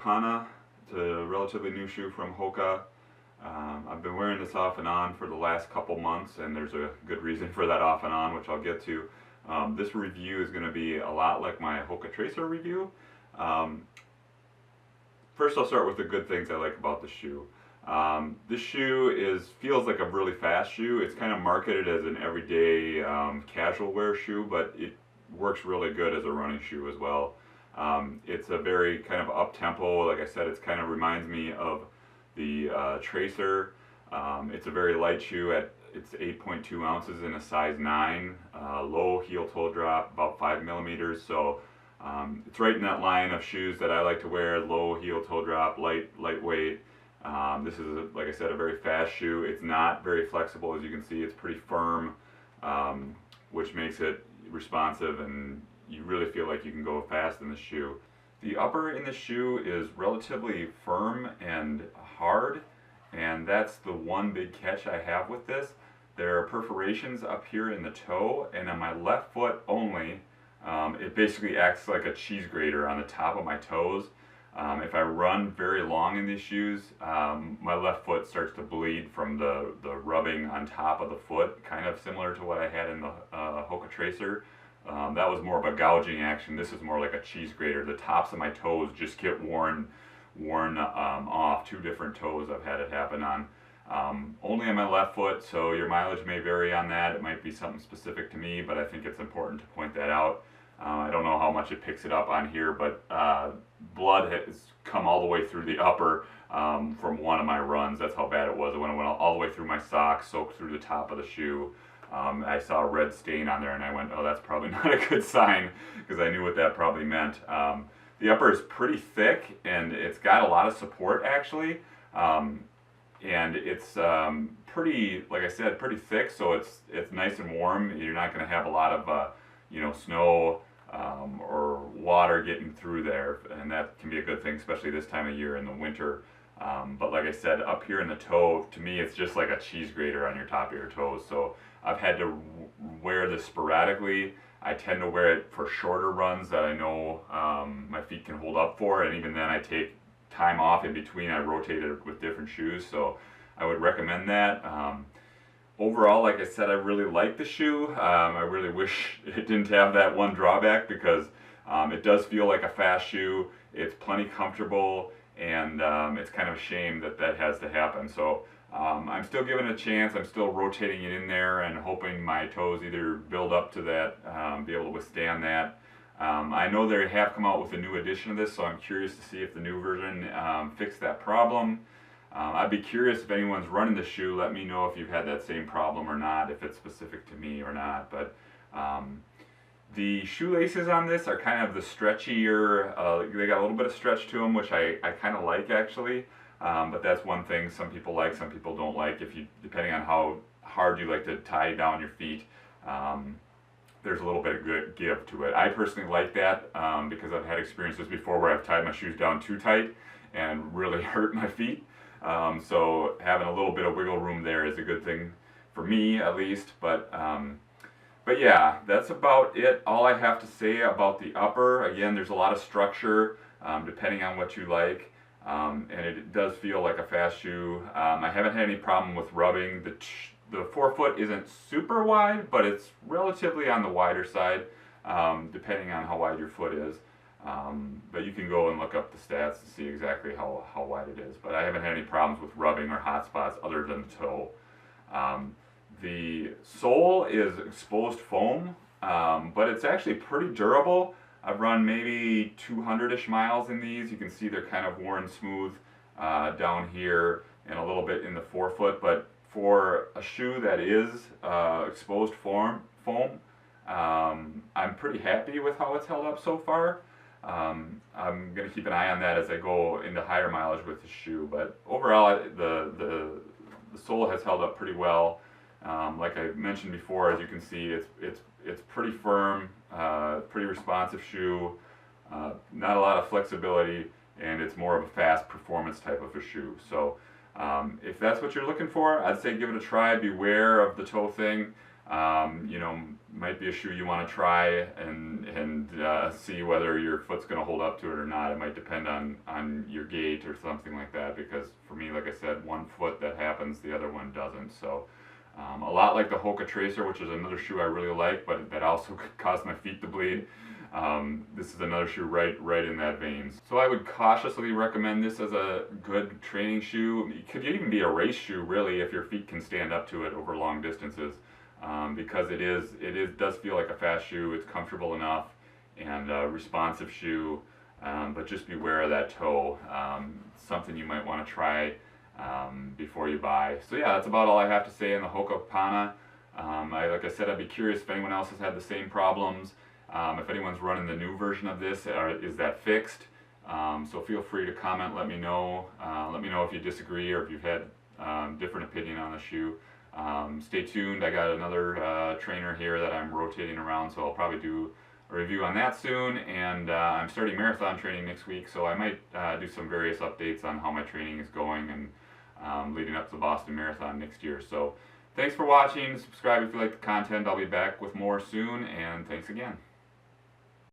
Hupana. It's a relatively new shoe from Hoka. I've been wearing this off and on for the last couple months, and there's a good reason for that off and on, which I'll get to. This review is going to be a lot like my Hoka Tracer review. Um, First, I'll start with the good things I like about the shoe. This shoe feels like a really fast shoe. It's kind of marketed as an everyday casual wear shoe, but it works really good as a running shoe as well. It's a very kind of up-tempo. Like I said, it kind of reminds me of the Tracer. It's a very light shoe. It's 8.2 ounces in a size 9, low heel-toe drop, about 5 millimeters. So it's right in that line of shoes that I like to wear. Low heel-toe drop, lightweight. This is, like I said, a very fast shoe. It's not very flexible, as you can see. It's pretty firm, which makes it responsive, and you really feel like you can go fast in the shoe. The upper in the shoe is relatively firm and hard, and that's the one big catch I have with this. There are perforations up here in the toe, and on my left foot only, it basically acts like a cheese grater on the top of my toes. If I run very long in these shoes, my left foot starts to bleed from the rubbing on top of the foot, kind of similar to what I had in the Hoka Tracer. That was more of a gouging action. This is more like a cheese grater. The tops of my toes just get worn off. Two different toes I've had it happen on. Only on my left foot, so your mileage may vary on that. It might be something specific to me, but I think it's important to point that out. I don't know how much it picks it up on here, but blood has come all the way through the upper from one of my runs. That's how bad it was. It went all the way through my socks, soaked through the top of the shoe. I saw a red stain on there, and I went, oh, that's probably not a good sign, because I knew what that probably meant. The upper is pretty thick, and it's got a lot of support, actually. And it's pretty, like I said, pretty thick, so it's nice and warm. You're not going to have a lot of snow or water getting through there, and that can be a good thing, especially this time of year in the winter. But like I said, up here in the toe, to me, it's just like a cheese grater on your top of your toes. So I've had to wear this sporadically. I tend to wear it for shorter runs that I know my feet can hold up for, and even then I take time off in between. I rotate it with different shoes, so I would recommend that. Overall, like I said, I really like the shoe. I really wish it didn't have that one drawback, because it does feel like a fast shoe. It's plenty comfortable, and it's kind of a shame that that has to happen. So I'm still giving it a chance. I'm still rotating it in there and hoping my toes either build up to that, be able to withstand that. I know they have come out with a new edition of this, so I'm curious to see if the new version fixed that problem. I'd be curious if anyone's running the shoe. Let me know if you've had that same problem or not, if it's specific to me or not. But the shoelaces on this are kind of the stretchier, they got a little bit of stretch to them, which I kind of like, actually. But that's one thing some people like, some people don't like, depending on how hard you like to tie down your feet. There's a little bit of good give to it. I personally like that because I've had experiences before where I've tied my shoes down too tight and really hurt my feet. So having a little bit of wiggle room there is a good thing for me, at least. But yeah, that's about it. All I have to say about the upper. Again, there's a lot of structure depending on what you like, and it does feel like a fast shoe. I haven't had any problem with rubbing. The forefoot isn't super wide, but it's relatively on the wider side, depending on how wide your foot is. But you can go and look up the stats to see exactly how wide it is. But I haven't had any problems with rubbing or hot spots other than the toe. The sole is exposed foam, but it's actually pretty durable. I've run maybe 200-ish miles in these. You can see they're kind of worn smooth down here and a little bit in the forefoot. But for a shoe that is exposed foam, I'm pretty happy with how it's held up so far. I'm going to keep an eye on that as I go into higher mileage with the shoe, but overall the sole has held up pretty well. Like I mentioned before, as you can see, it's pretty firm, pretty responsive shoe, not a lot of flexibility, and it's more of a fast performance type of a shoe. So if that's what you're looking for, I'd say give it a try. Beware of the toe thing. You know, might be a shoe you want to try and see whether your foot's going to hold up to it or not. It might depend on your gait or something like that, because for me, like I said, one foot that happens, the other one doesn't. So a lot like the Hoka Tracer, which is another shoe I really like, but that also could cause my feet to bleed. This is another shoe right in that vein. So I would cautiously recommend this as a good training shoe. It could even be a race shoe, really, if your feet can stand up to it over long distances. Because it does feel like a fast shoe. It's comfortable enough and a responsive shoe, but just beware of that toe. Something you might want to try before you buy. So yeah, that's about all I have to say on the Hoka Hupana. Like I said, I'd be curious if anyone else has had the same problems. If anyone's running the new version of this, is that fixed? So feel free to comment. Let me know. Let me know if you disagree or if you've had different opinion on the shoe. Stay tuned. I got another trainer here that I'm rotating around, so I'll probably do a review on that soon. And I'm starting marathon training next week, so I might do some various updates on how my training is going and leading up to the Boston Marathon next year. So thanks for watching. Subscribe if you like the content. I'll be back with more soon, and thanks again.